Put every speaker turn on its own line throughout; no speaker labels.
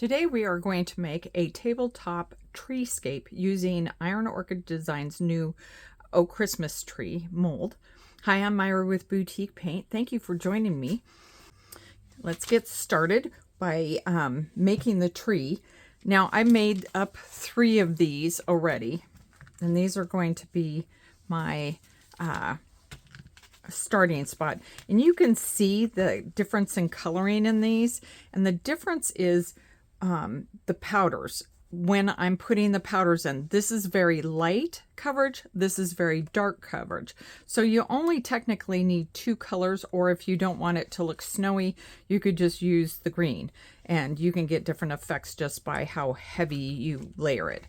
Today we are going to make a tabletop treescape using Iron Orchid Design's new Christmas tree mold. Hi, I'm Myra with Boutique Paint. Thank you for joining me. Let's get started by making the tree. Now I made up 3 of these already, and these are going to be my starting spot. And you can see the difference in coloring in these, and the difference is the powders. When I'm putting the powders in, this is very light coverage, this is very dark coverage. So you only technically need 2 colors, or if you don't want it to look snowy, you could just use the green, and you can get different effects just by how heavy you layer it.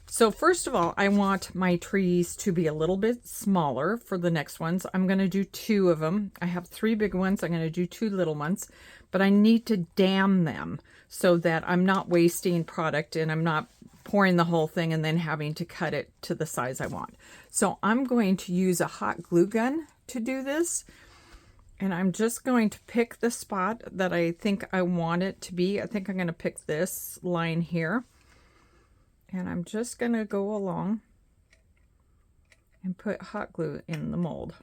So first of all, I want my trees to be a little bit smaller for the next ones. I'm going to do 2 of them. I have 3 big ones. I'm going to do 2 little ones, but I need to dam them so that I'm not wasting product and I'm not pouring the whole thing and then having to cut it to the size I want. So I'm going to use a hot glue gun to do this. And I'm just going to pick the spot that I think I want it to be. I think I'm going to pick this line here. And I'm just going to go along and put hot glue in the mold.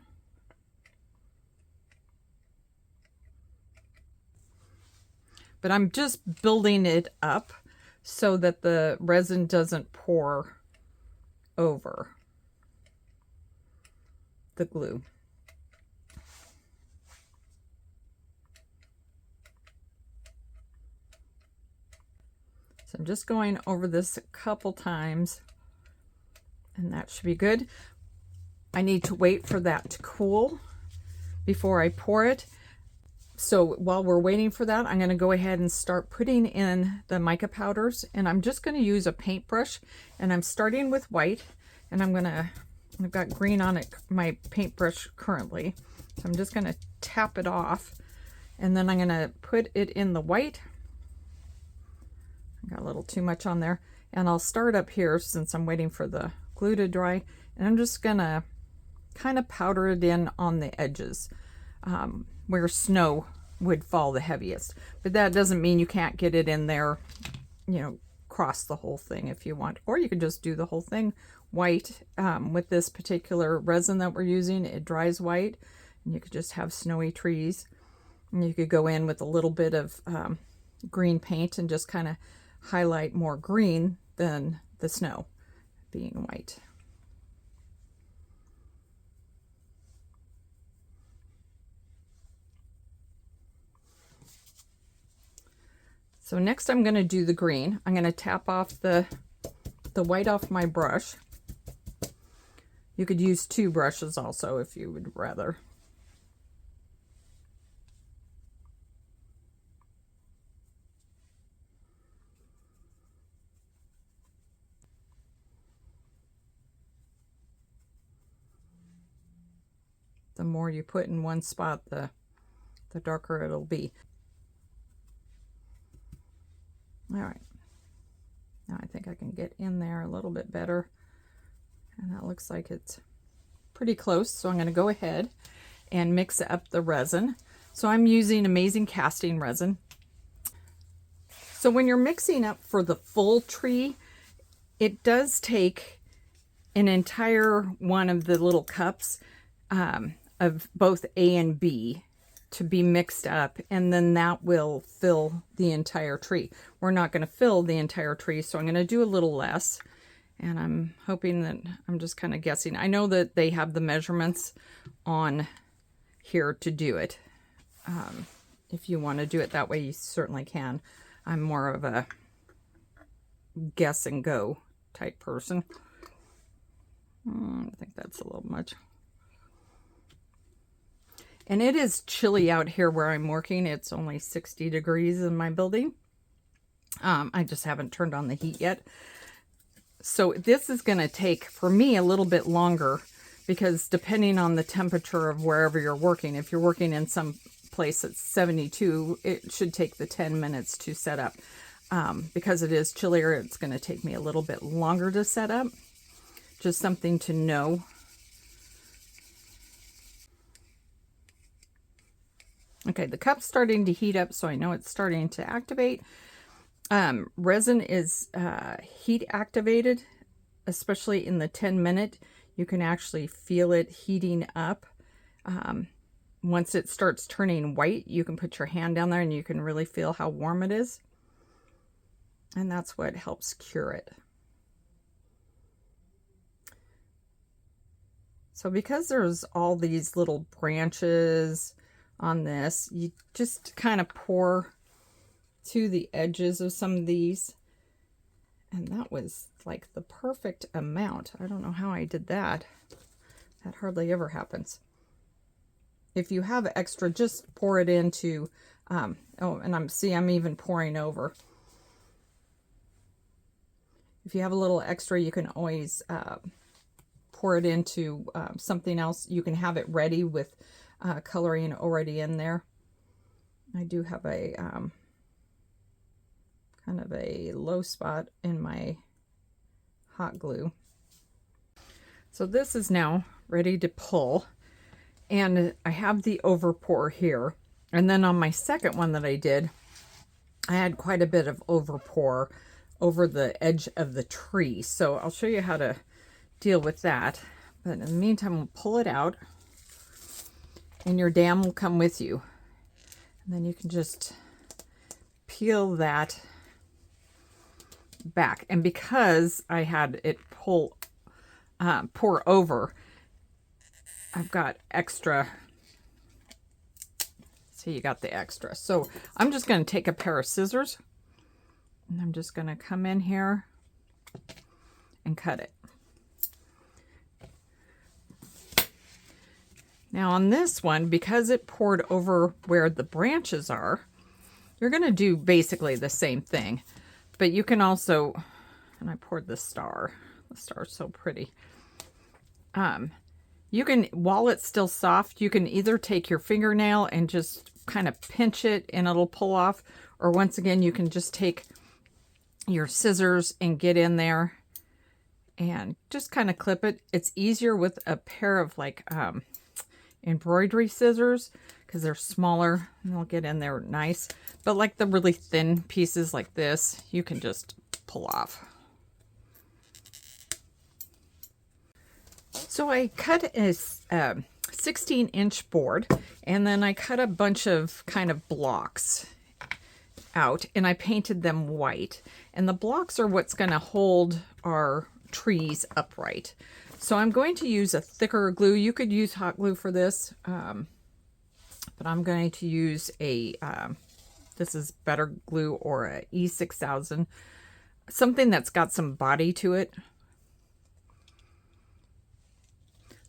But I'm just building it up so that the resin doesn't pour over the glue. So I'm just going over this a couple times, and that should be good. I need to wait for that to cool before I pour it. So while we're waiting for that, I'm going to go ahead and start putting in the mica powders, and I'm just going to use a paintbrush, and I'm starting with white, and I've got green on it, my paintbrush currently. So I'm just going to tap it off, and then I'm going to put it in the white. I got a little too much on there, and I'll start up here since I'm waiting for the glue to dry, and I'm just going to kind of powder it in on the edges. Where snow would fall the heaviest, but that doesn't mean you can't get it in there, you know, cross the whole thing if you want, or you could just do the whole thing white. With this particular resin that we're using, it dries white, and you could just have snowy trees, and you could go in with a little bit of green paint and just kind of highlight more green than the snow being white. So next I'm going to do the green. I'm going to tap off the white off my brush. You could use 2 brushes also if you would rather. The more you put in one spot, the darker it'll be. All right, now I think I can get in there a little bit better, and that looks like it's pretty close. So I'm going to go ahead and mix up the resin. So I'm using Amazing Casting resin. So when you're mixing up for the full tree, it does take an entire one of the little cups of both A and B to be mixed up, and then that will fill the entire tree. We're not going to fill the entire tree, so I'm going to do a little less, and I'm hoping that, I'm just kind of guessing. I know that they have the measurements on here to do it. If you want to do it that way, you certainly can. I'm more of a guess and go type person. I think that's a little much. And it is chilly out here where I'm working. It's only 60 degrees in my building. I just haven't turned on the heat yet. So this is going to take, for me, a little bit longer, because depending on the temperature of wherever you're working, if you're working in some place that's 72, it should take the 10 minutes to set up. Because it is chillier, it's going to take me a little bit longer to set up. Just something to know. Okay, the cup's starting to heat up, so I know it's starting to activate. Resin is heat activated, especially in the 10-minute. You can actually feel it heating up. Once it starts turning white, you can put your hand down there and you can really feel how warm it is. And that's what helps cure it. So because there's all these little branches on this, you just kind of pour to the edges of some of these. And that was like the perfect amount. I don't know how I did that. That hardly ever happens. If you have extra, just pour it into, oh, and I'm even pouring over. If you have a little extra, you can always pour it into something else. You can have it ready with coloring already in there. I do have a kind of a low spot in my hot glue. So this is now ready to pull, and I have the overpour here. And then on my second one that I did, I had quite a bit of overpour over the edge of the tree. So I'll show you how to deal with that. But in the meantime, we'll pull it out and your dam will come with you. And then you can just peel that back. And because I had it pour over, I've got extra. So you got the extra. So I'm just going to take a pair of scissors and I'm just going to come in here and cut it. Now on this one, because it poured over where the branches are, you're going to do basically the same thing. But you can also, and I poured the star. The star's so pretty. You can, while it's still soft, you can either take your fingernail and just kind of pinch it and it'll pull off. Or once again, you can just take your scissors and get in there and just kind of clip it. It's easier with a pair of like embroidery scissors because they're smaller and they'll get in there nice. But like the really thin pieces like this, you can just pull off. So I cut a 16-inch board, and then I cut a bunch of kind of blocks out, and I painted them white. And the blocks are what's going to hold our trees upright. So I'm going to use a thicker glue. You could use hot glue for this, but I'm going to use a, this is Better Glue or a E6000, something that's got some body to it.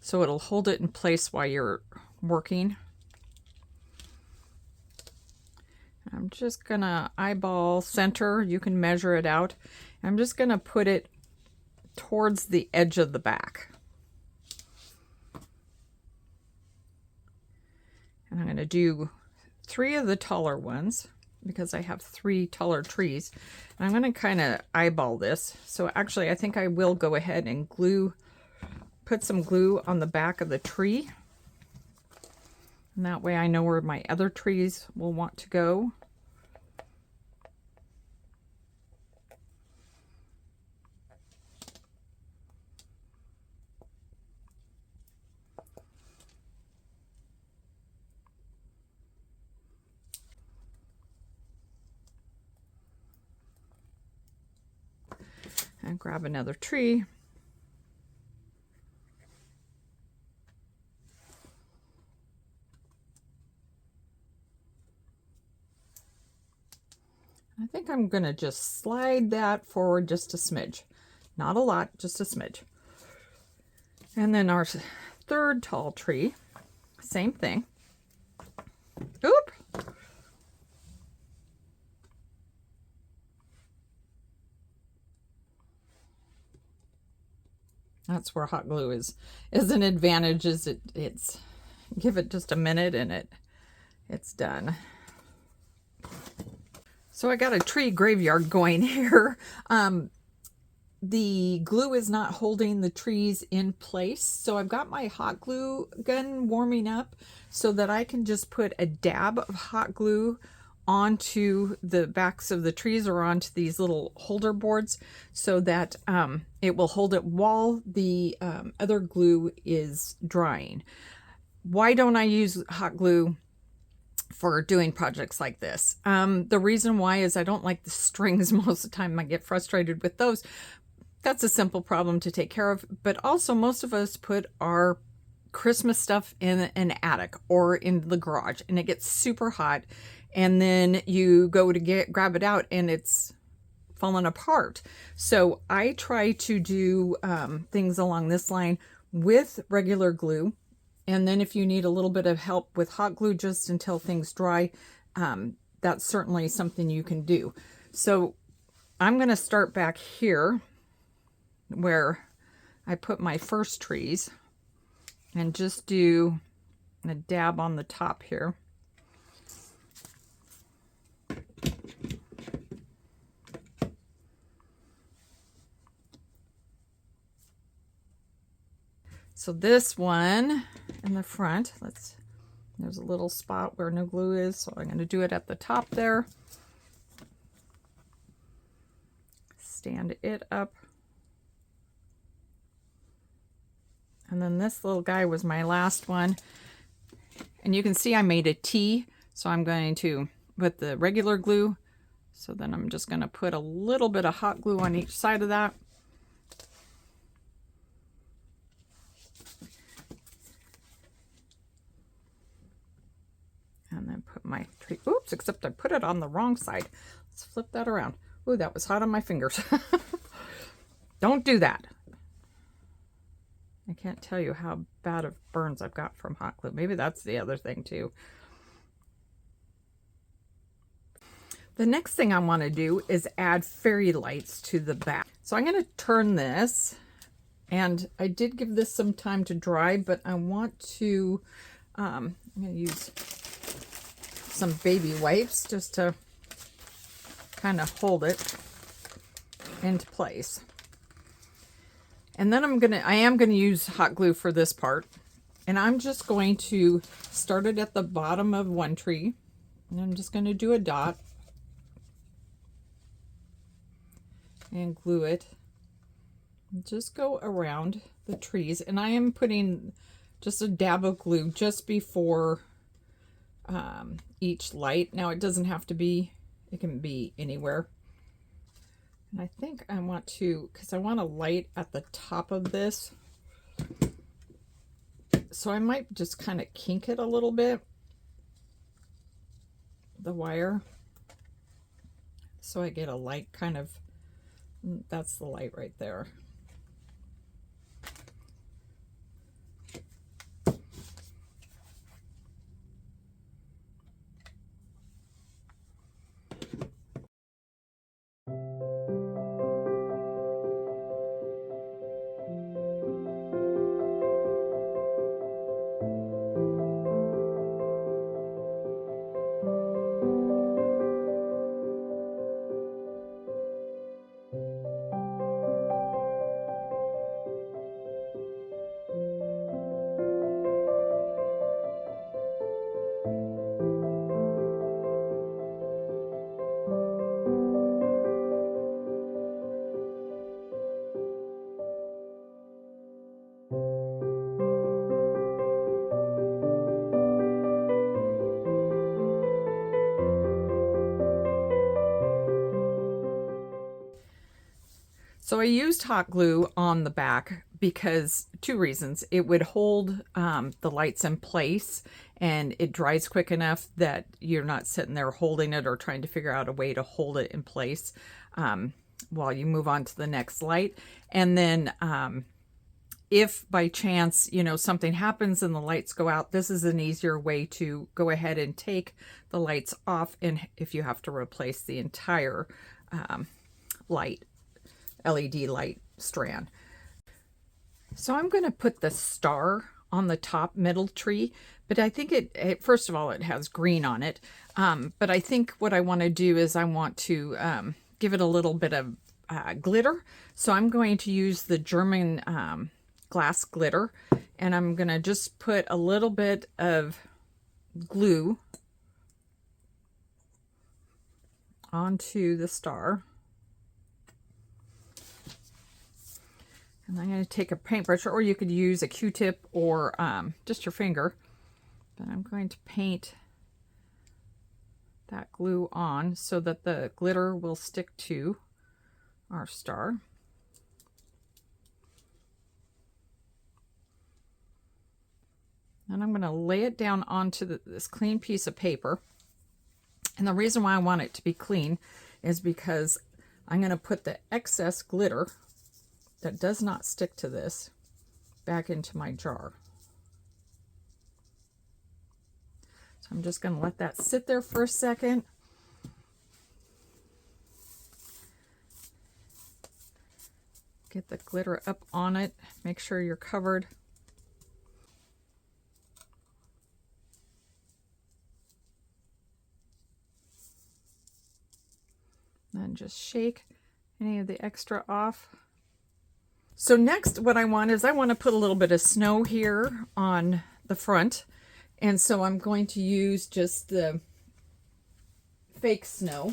So it'll hold it in place while you're working. I'm just gonna eyeball center. You can measure it out. I'm just gonna put it towards the edge of the back. And I'm gonna do 3 of the taller ones because I have 3 taller trees. And I'm gonna kind of eyeball this. So actually I think I will go ahead and put some glue on the back of the tree. And that way I know where my other trees will want to go. And grab another tree. I think I'm going to just slide that forward just a smidge. Not a lot, just a smidge. And then our third tall tree, same thing. Oop! That's where hot glue is an advantage, is it's give it just a minute and it's done. So I got a tree graveyard going here. The glue is not holding the trees in place. So I've got my hot glue gun warming up so that I can just put a dab of hot glue onto the backs of the trees or onto these little holder boards so that it will hold it while the other glue is drying. Why don't I use hot glue for doing projects like this? The reason why is I don't like the strings most of the time. I get frustrated with those. That's a simple problem to take care of. But also, most of us put our Christmas stuff in an attic or in the garage, and it gets super hot, and then you go to grab it out and it's falling apart. So I try to do things along this line with regular glue, and then if you need a little bit of help with hot glue just until things dry, that's certainly something you can do. So I'm going to start back here where I put my first trees and just do a dab on the top here. So this one in the front, there's a little spot where no glue is, so I'm going to do it at the top there. Stand it up. And then this little guy was my last one. And you can see I made a T, so I'm going to put the regular glue. So then I'm just going to put a little bit of hot glue on each side of that. And then put my tree, oops, except I put it on the wrong side. Let's flip that around. Ooh, that was hot on my fingers. Don't do that. I can't tell you how bad of burns I've got from hot glue. Maybe that's the other thing too. The next thing I want to do is add fairy lights to the back. So I'm going to turn this, and I did give this some time to dry, but I want to, I'm going to use some baby wipes just to kind of hold it into place. And then I am going to use hot glue for this part. And I'm just going to start it at the bottom of one tree. And I'm just going to do a dot. And glue it. Just go around the trees. And I am putting just a dab of glue just before each light. Now it doesn't have to be, it can be anywhere. And I think I want to, because I want a light at the top of this. So I might just kind of kink it a little bit, the wire. So I get a light kind of, that's the light right there. So I used hot glue on the back because two reasons. It would hold the lights in place, and it dries quick enough that you're not sitting there holding it or trying to figure out a way to hold it in place while you move on to the next light. And then if by chance, you know, something happens and the lights go out, this is an easier way to go ahead and take the lights off, and if you have to replace the entire LED light strand. So I'm going to put the star on the top middle tree, but I think it first of all, it has green on it. But I think what I want to do is I want to give it a little bit of glitter. So I'm going to use the German glass glitter, and I'm going to just put a little bit of glue onto the star. And I'm going to take a paintbrush, or you could use a Q-tip or just your finger. But I'm going to paint that glue on so that the glitter will stick to our star. And I'm going to lay it down onto this clean piece of paper. And the reason why I want it to be clean is because I'm going to put the excess glitter that does not stick to this back into my jar. So I'm just going to let that sit there for a second. Get the glitter up on it. Make sure you're covered. Then just shake any of the extra off. So next what I want is I want to put a little bit of snow here on the front. And so I'm going to use just the fake snow.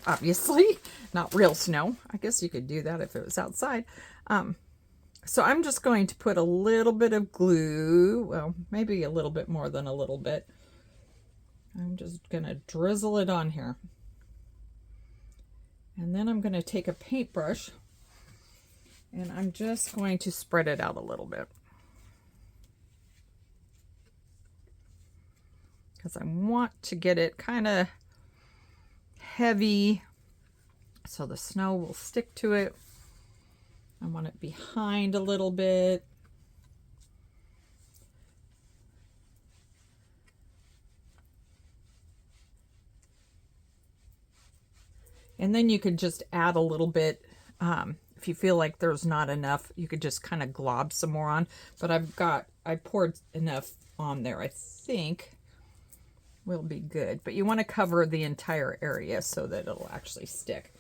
Obviously, not real snow. I guess you could do that if it was outside. So I'm just going to put a little bit of glue. Well, maybe a little bit more than a little bit. I'm just going to drizzle it on here. And then I'm going to take a paintbrush and I'm just going to spread it out a little bit. Because I want to get it kind of heavy so the snow will stick to it. I want it behind a little bit. And then you could just add a little bit. If you feel like there's not enough, you could just kind of glob some more on. But I poured enough on there, I think will be good. But you want to cover the entire area so that it'll actually stick.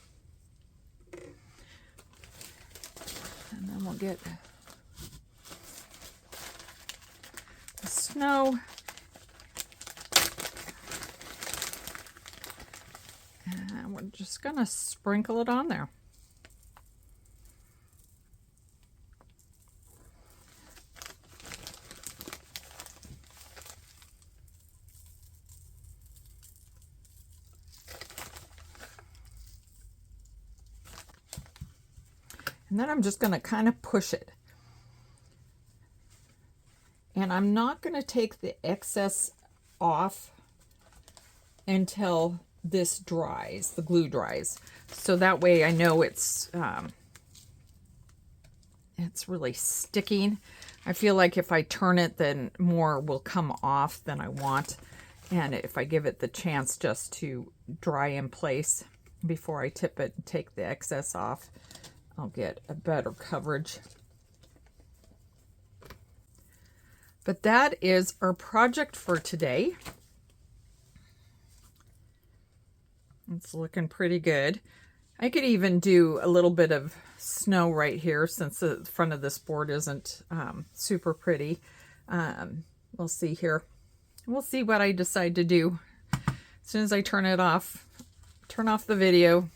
And then we'll get the snow. And we're just going to sprinkle it on there. And then I'm just going to kind of push it. And I'm not going to take the excess off until this dries, the glue dries. So that way I know it's really sticking. I feel like if I turn it, then more will come off than I want. And if I give it the chance just to dry in place before I tip it and take the excess off, I'll get a better coverage. But that is our project for today. It's looking pretty good. I could even do a little bit of snow right here since the front of this board isn't super pretty. We'll see here. We'll see what I decide to do. As soon as I turn off the video,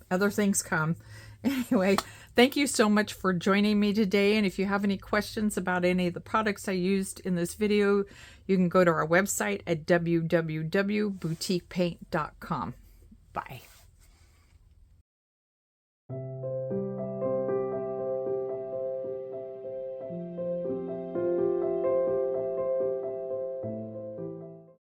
other things come. Anyway, thank you so much for joining me today. And if you have any questions about any of the products I used in this video, you can go to our website at www.boutiquepaint.com. Bye.